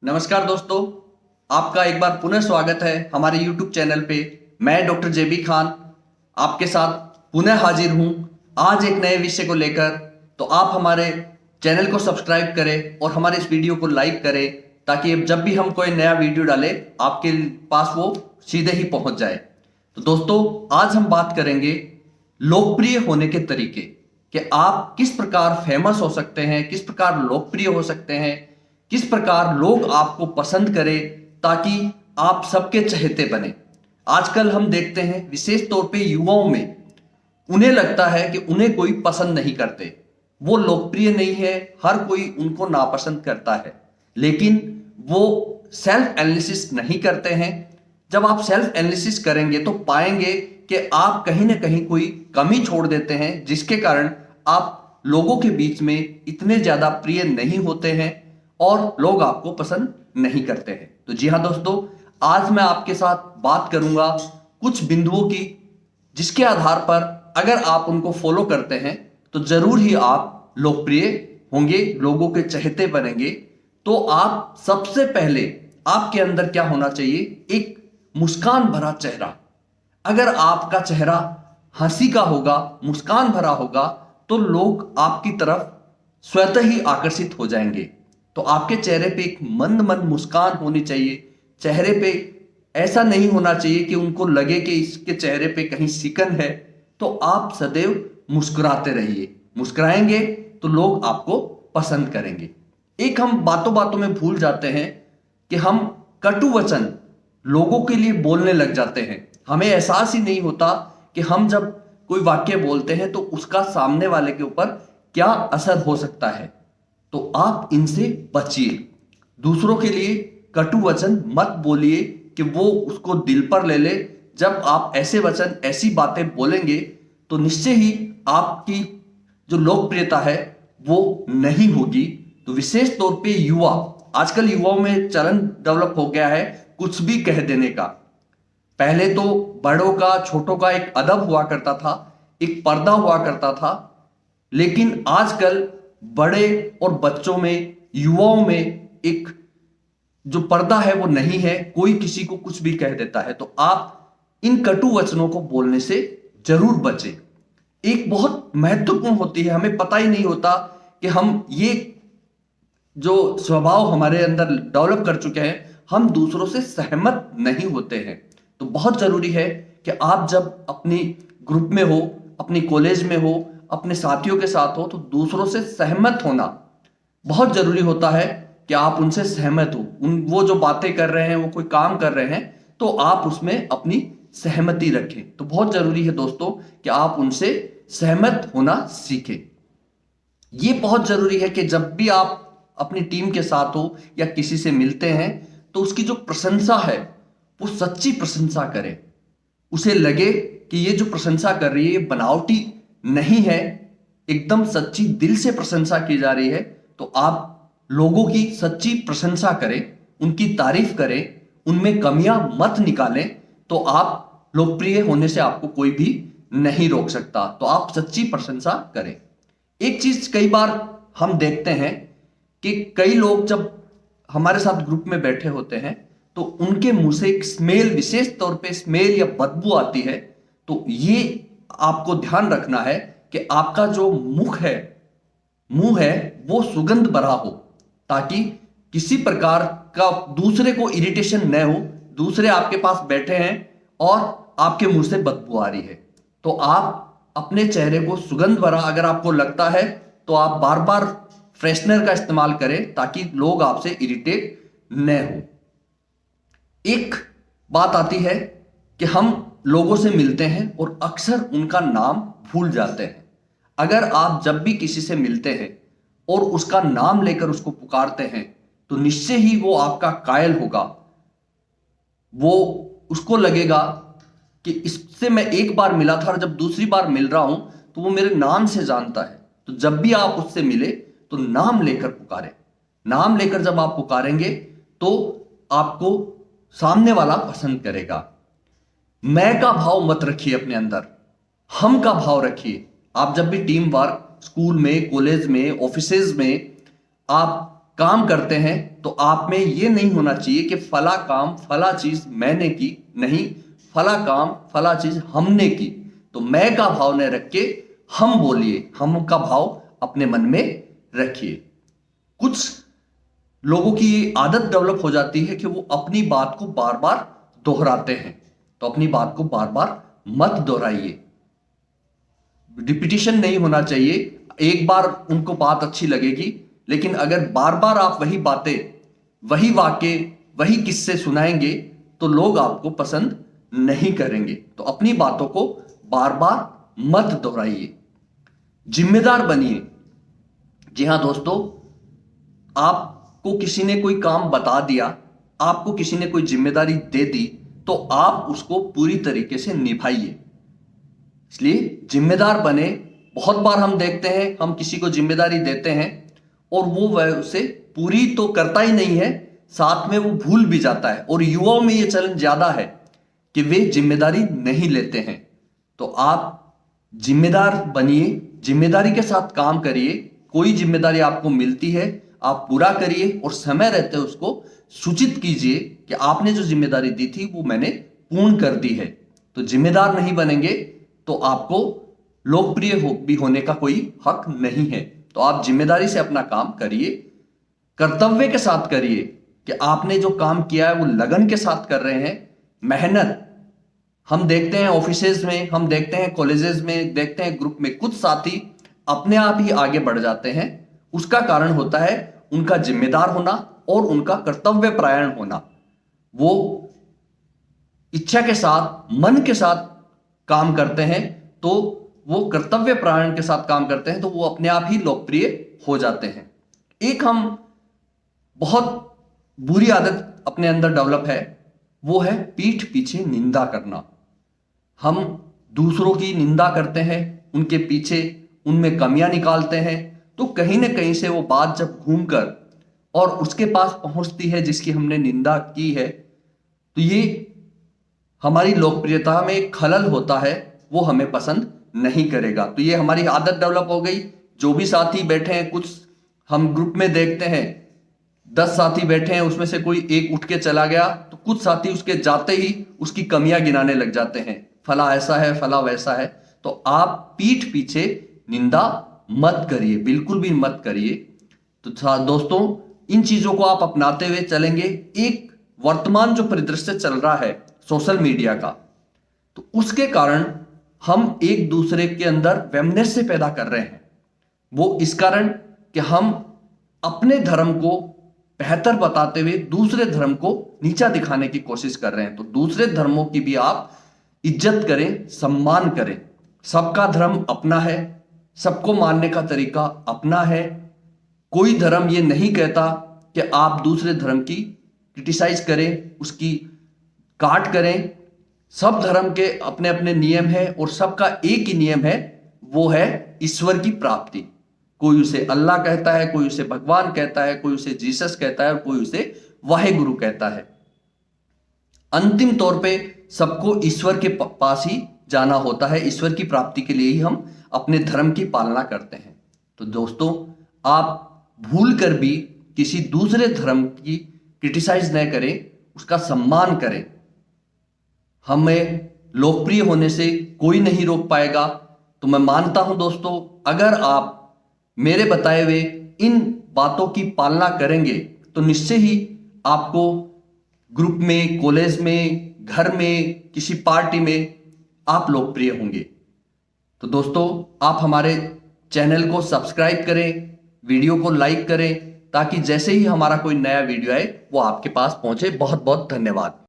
नमस्कार दोस्तों, आपका एक बार पुनः स्वागत है हमारे YouTube चैनल पे। मैं डॉक्टर जेबी खान आपके साथ पुनः हाजिर हूँ आज एक नए विषय को लेकर। तो आप हमारे चैनल को सब्सक्राइब करें और हमारे इस वीडियो को लाइक करें ताकि जब भी हम कोई नया वीडियो डालें आपके पास वो सीधे ही पहुंच जाए। तो दोस्तों, आज हम बात करेंगे लोकप्रिय होने के तरीके कि आप किस प्रकार फेमस हो सकते हैं, किस प्रकार लोकप्रिय हो सकते हैं, किस प्रकार लोग आपको पसंद करें ताकि आप सबके चहेते बने। आजकल हम देखते हैं विशेष तौर पे युवाओं में उन्हें लगता है कि उन्हें कोई पसंद नहीं करते, वो लोकप्रिय नहीं है, हर कोई उनको नापसंद करता है, लेकिन वो सेल्फ एनालिसिस नहीं करते हैं। जब आप सेल्फ एनालिसिस करेंगे तो पाएंगे कि आप कहीं ना कहीं कोई कमी छोड़ देते हैं जिसके कारण आप लोगों के बीच में इतने ज्यादा प्रिय नहीं होते हैं और लोग आपको पसंद नहीं करते हैं। तो जी हाँ दोस्तों, आज मैं आपके साथ बात करूंगा कुछ बिंदुओं की जिसके आधार पर अगर आप उनको फॉलो करते हैं तो जरूर ही आप लोकप्रिय होंगे, लोगों के चहेते बनेंगे। तो आप सबसे पहले आपके अंदर क्या होना चाहिए? एक मुस्कान भरा चेहरा। अगर आपका चेहरा हंसी का होगा, मुस्कान भरा होगा, तो लोग आपकी तरफ स्वतः ही आकर्षित हो जाएंगे। तो आपके चेहरे पे एक मंद मंद मुस्कान होनी चाहिए। चेहरे पे ऐसा नहीं होना चाहिए कि उनको लगे कि इसके चेहरे पे कहीं सिकन है। तो आप सदैव मुस्कुराते रहिए, मुस्कुराएंगे तो लोग आपको पसंद करेंगे। एक हम बातों बातों में भूल जाते हैं कि हम कटु वचन लोगों के लिए बोलने लग जाते हैं। हमें एहसास ही नहीं होता कि हम जब कोई वाक्य बोलते हैं तो उसका सामने वाले के ऊपर क्या असर हो सकता है। तो आप इनसे बचिए। दूसरों के लिए कटु वचन मत बोलिए कि वो उसको दिल पर ले ले। जब आप ऐसे वचन, ऐसी बातें बोलेंगे तो निश्चय ही आपकी जो लोकप्रियता है वो नहीं होगी। तो विशेष तौर पे युवा, आजकल युवाओं में चलन डेवलप हो गया है कुछ भी कह देने का। पहले तो बड़ों का, छोटों का एक अदब हुआ करता था, एक पर्दा हुआ करता था, लेकिन आजकल बड़े और बच्चों में, युवाओं में एक जो पर्दा है वो नहीं है। कोई किसी को कुछ भी कह देता है। तो आप इन कटु वचनों को बोलने से जरूर बचें। एक बहुत महत्वपूर्ण होती है, हमें पता ही नहीं होता कि हम ये जो स्वभाव हमारे अंदर डेवलप कर चुके हैं, हम दूसरों से सहमत नहीं होते हैं। तो बहुत जरूरी है कि आप जब अपनी ग्रुप में हो, अपनी कॉलेज में हो, अपने साथियों के साथ हो, तो दूसरों से सहमत होना बहुत जरूरी होता है कि आप उनसे सहमत हो। वो जो बातें कर रहे हैं, वो कोई काम कर रहे हैं, तो आप उसमें अपनी सहमति रखें। तो बहुत जरूरी है दोस्तों कि आप उनसे सहमत होना सीखें। ये बहुत जरूरी है कि जब भी आप अपनी टीम के साथ हो या किसी से मिलते हैं तो उसकी जो प्रशंसा है वो सच्ची प्रशंसा करें। उसे लगे कि ये जो प्रशंसा कर रही है ये बनावटी नहीं है, एकदम सच्ची दिल से प्रशंसा की जा रही है। तो आप लोगों की सच्ची प्रशंसा करें, उनकी तारीफ करें, उनमें कमियां मत निकालें। तो आप लोकप्रिय होने से आपको कोई भी नहीं रोक सकता। तो आप सच्ची प्रशंसा करें। एक चीज कई बार हम देखते हैं कि कई लोग जब हमारे साथ ग्रुप में बैठे होते हैं तो उनके मुंह से एक स्मेल, विशेष तौर पे स्मेल या बदबू आती है। तो ये आपको ध्यान रखना है कि आपका जो मुंह है वो सुगंध भरा हो, ताकि किसी प्रकार का दूसरे को इरिटेशन न हो। दूसरे आपके पास बैठे हैं और आपके मुंह से बदबू आ रही है, तो आप अपने चेहरे को सुगंध भरा, अगर आपको लगता है तो आप बार बार फ्रेशनर का इस्तेमाल करें ताकि लोग आपसे इरिटेट न हो। एक बात आती है कि हम लोगों से मिलते हैं और अक्सर उनका नाम भूल जाते हैं। अगर आप जब भी किसी से मिलते हैं और उसका नाम लेकर उसको पुकारते हैं तो निश्चय ही वो आपका कायल होगा। वो उसको लगेगा कि इससे मैं एक बार मिला था और जब दूसरी बार मिल रहा हूं तो वो मेरे नाम से जानता है। तो जब भी आप उससे मिले तो नाम लेकर पुकारें। नाम लेकर जब आप पुकारेंगे तो आपको सामने वाला पसंद करेगा। मैं का भाव मत रखिए अपने अंदर, हम का भाव रखिए। आप जब भी टीम वर्क, स्कूल में, कॉलेज में, ऑफिसेज में आप काम करते हैं तो आप में ये नहीं होना चाहिए कि फला काम फला चीज मैंने की, नहीं, फला काम फला चीज हमने की। तो मैं का भाव न रख के हम बोलिए, हम का भाव अपने मन में रखिए। कुछ लोगों की ये आदत डेवलप हो जाती है कि वो अपनी बात को बार बार दोहराते हैं, तो अपनी बात को बार बार मत दोहराइए। रिपीटिशन नहीं होना चाहिए। एक बार उनको बात अच्छी लगेगी, लेकिन अगर बार बार आप वही बातें, वही वाक्य, वही किस्से सुनाएंगे तो लोग आपको पसंद नहीं करेंगे। तो अपनी बातों को बार बार मत दोहराइए, जिम्मेदार बनिए। जी हां दोस्तों, आपको किसी ने कोई काम बता दिया, आपको किसी ने कोई जिम्मेदारी दे दी, तो आप उसको पूरी तरीके से निभाइए। इसलिए जिम्मेदार बने। बहुत बार हम देखते हैं, हम किसी को जिम्मेदारी देते हैं और वो वह उसे पूरी तो करता ही नहीं है, साथ में वो भूल भी जाता है। और युवाओं में ये चलन ज्यादा है कि वे जिम्मेदारी नहीं लेते हैं। तो आप जिम्मेदार बनिए, जिम्मेदारी के साथ काम करिए। कोई जिम्मेदारी आपको मिलती है, आप पूरा करिए और समय रहते उसको सूचित कीजिए कि आपने जो जिम्मेदारी दी थी वो मैंने पूर्ण कर दी है। तो जिम्मेदार नहीं बनेंगे तो आपको लोकप्रिय भी होने का कोई हक नहीं है। तो आप जिम्मेदारी से अपना काम करिए, कर्तव्य के साथ करिए कि आपने जो काम किया है वो लगन के साथ कर रहे हैं, मेहनत। हम देखते हैं ऑफिसेज में, हम देखते हैं कॉलेजेस में, देखते हैं ग्रुप में, कुछ साथी अपने आप ही आगे बढ़ जाते हैं। उसका कारण होता है उनका जिम्मेदार होना और उनका कर्तव्य परायण होना। वो इच्छा के साथ, मन के साथ काम करते हैं, तो वो कर्तव्य परायण के साथ काम करते हैं, तो वो अपने आप ही लोकप्रिय हो जाते हैं। एक हम बहुत बुरी आदत अपने अंदर डेवलप है, वो है पीठ पीछे निंदा करना। हम दूसरों की निंदा करते हैं, उनके पीछे उनमें कमियां निकालते हैं, तो कहीं ना कहीं से वो बात जब घूमकर और उसके पास पहुंचती है जिसकी हमने निंदा की है, तो ये हमारी लोकप्रियता में एक खलल होता है, वो हमें पसंद नहीं करेगा। तो ये हमारी आदत डेवलप हो गई। जो भी साथी बैठे हैं, कुछ हम ग्रुप में देखते हैं 10 साथी बैठे हैं, उसमें से कोई एक उठ के चला गया तो कुछ साथी उसके जाते ही उसकी कमियां गिनाने लग जाते हैं, फला ऐसा है, फला वैसा है। तो आप पीठ पीछे निंदा मत करिए, बिल्कुल भी मत करिए। तो दोस्तों, इन चीजों को आप अपनाते हुए चलेंगे। एक वर्तमान जो परिदृश्य चल रहा है सोशल मीडिया का, तो उसके कारण हम एक दूसरे के अंदर वैमनस्य पैदा कर रहे हैं। वो इस कारण कि हम अपने धर्म को बेहतर बताते हुए दूसरे धर्म को नीचा दिखाने की कोशिश कर रहे हैं। तो दूसरे धर्मों की भी आप इज्जत करें, सम्मान करें। सबका धर्म अपना है, सबको मानने का तरीका अपना है। कोई धर्म ये नहीं कहता कि आप दूसरे धर्म की क्रिटिसाइज करें, उसकी काट करें। सब धर्म के अपने अपने नियम है और सबका एक ही नियम है, वो है ईश्वर की प्राप्ति। कोई उसे अल्लाह कहता है, कोई उसे भगवान कहता है, कोई उसे जीसस कहता है और कोई उसे वाहेगुरु कहता है। अंतिम तौर पे सबको ईश्वर के पास ही जाना होता है। ईश्वर की प्राप्ति के लिए ही हम अपने धर्म की पालना करते हैं। तो दोस्तों, आप भूल कर भी किसी दूसरे धर्म की क्रिटिसाइज न करें, उसका सम्मान करें। हमें लोकप्रिय होने से कोई नहीं रोक पाएगा। तो मैं मानता हूं दोस्तों, अगर आप मेरे बताए हुए इन बातों की पालना करेंगे तो निश्चय ही आपको ग्रुप में, कॉलेज में, घर में, किसी पार्टी में आप लोकप्रिय होंगे। तो दोस्तों, आप हमारे चैनल को सब्सक्राइब करें, वीडियो को लाइक करें, ताकि जैसे ही हमारा कोई नया वीडियो आए वो आपके पास पहुंचे। बहुत बहुत धन्यवाद।